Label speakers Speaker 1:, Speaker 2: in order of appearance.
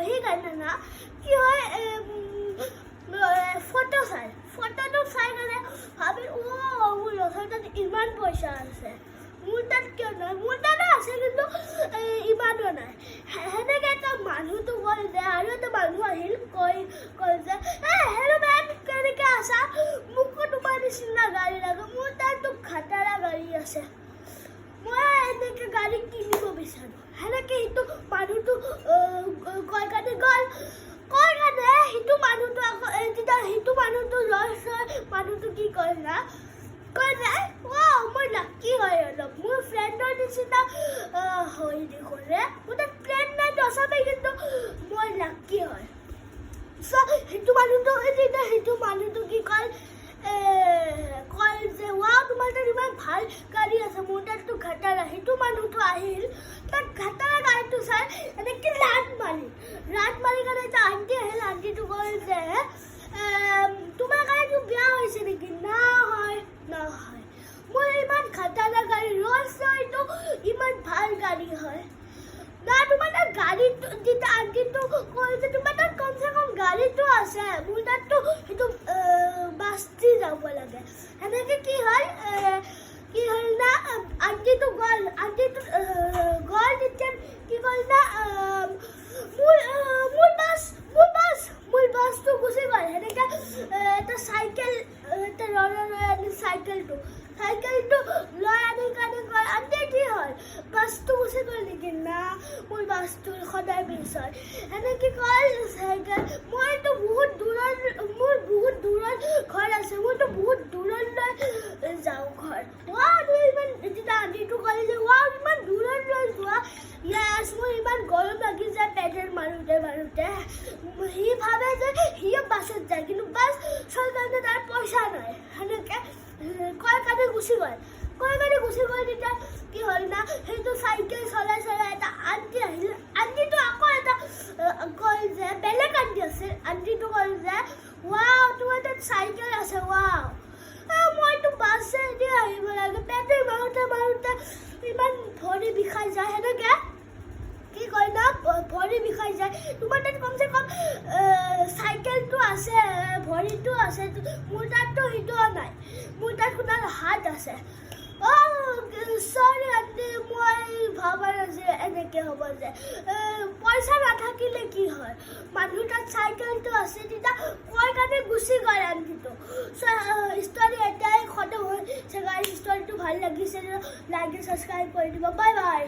Speaker 1: সেইকাৰণে না কি হয় ফটো ফটোটো চাই কেনে ভাবি মোৰ ল'ৰাটোৰ তাত ইমান পইচা আছে, মোৰ তাত কিয় নাই, মোৰ তাতো আছে কিন্তু ইমানো নাই। সেনেকৈ এটা মানুহটো গ'ল যে আৰু এটা মানুহ আহিল কয় যে হেল্ল' মেন, কেনেকৈ আছা, মোকো তোমাৰ নিচিনা গাড়ী লাগে, মোৰ তাততো খাটাৰা গাড়ী আছে, মই এনেকৈ গাড়ী কিনিব বিচাৰোঁ। সেনেকৈ সেইটো মানুহটো কয় কাৰণে গ'ল, কয় কাৰণে সেইটো মানুহটো আকৌ যেতিয়া সেইটো মানুহটো মানুহটো কি কয় না, কয় যায় মই লাকি হয় অলপ, মোৰ ফ্ৰেণ্ডৰ নিচিনা হয় দেখোন ৰে, মোৰ তাত ফ্ৰেণ্ড নাই তথাপি কিন্তু মই লাকি হয়। চ' সেইটো মানুহটো কি কয় যে তোমাৰ তাত ইমান ভাল গাড়ী আছে, মোৰ তাততো ঘাটাৰা। সেইটো মানুহটো আহিল, তাত ঘাটাৰা গাড়ীটো চাই এনেকৈ ৰাত মাৰি কাৰণে এটা আণ্টি আহিল, আণ্টিটো কয় যে তোমাৰ গাড়ীটো বেয়া হৈছে নেকি? নহয় মোৰ ইমান ঘাটাৰা গাড়ী, ৰ'লছ ৰয়ছটো ইমান ভাল গাড়ী হয় না, তোমাৰ তাত গাড়ীটো যেতিয়া আণ্টিটো কয় যে তোমাৰ তাত কমচে কম গাড়ীটো আছে, মোৰ তাততো সেইটো বাছটি যাব লাগে। সেনেকৈ কি হ'ল না আণ্টিটো গ'ল তেতিয়া কি হ'ল না মোৰ বাছটো গুচি গ'ল। সেনেকৈ এটা চাইকেল আনি চাইকেলটো লৈ আনি কাৰণে কয় আণ্টি কি হ'ল, বাছটো গুচি গ'ল নেকি? না মোৰ বাছটো সদায় মিছ হয়। সেনেকৈ কয় চাইকেল, মোৰ বহুত দূৰত ঘৰ আছে, মইতো বহুত দূৰলৈ যাওঁ ঘৰ। তুমি ইমান যেতিয়া আণ্টিটো ক'লে যে ইমান দূৰলৈ যোৱা, য়েছ মোৰ ইমান গৰম লাগি যায় পেডেল মাৰোঁতে। সি ভাবে যে সিও বাছত যায়, কিন্তু বাছ চোৱাৰ কাৰণে তাৰ পইচা নাই। সেনেকৈ কয় কাৰণে গুচি গ'ল তেতিয়া কি হ'ল না, সেইটো চাইকেল চলাই এটা আণ্টি আহিল, আণ্টিটো আকৌ এটা কয় যে বেলেগ আণ্টি আছিল, আণ্টিটো কয় যে তোমাৰ তাত চাইকেল আছে, মইতো বাছেদি আহিব লাগে, পেডেল মাৰোঁতে ইমান ভৰি বিষাই যায়। সেনেকৈ কি কয় না ভৰি বিষাই যায়, তোমাৰ তাত কমচে কম চাইকেলটো আছে, ভৰিটো আছে, মোৰ তাততো সেইটোও নাই, মোৰ তাত শুনাৰ হাত আছে। চৰি আণ্টি, মই ভাবা নাছিল এনেকৈ হ'ব যে পইচা নাথাকিলে কি হয়, মানুহ তাত চাইকেলটো আছে, তেতিয়া কয় কাৰণে গুচি গ'ল আণ্টিটো। ষ্টৰি এতিয়াই খতম হৈছে, ষ্টৰিটো ভাল লাগিছে, লাইক ছাবস্ক্ৰাইব কৰি দিব, বাই বাই।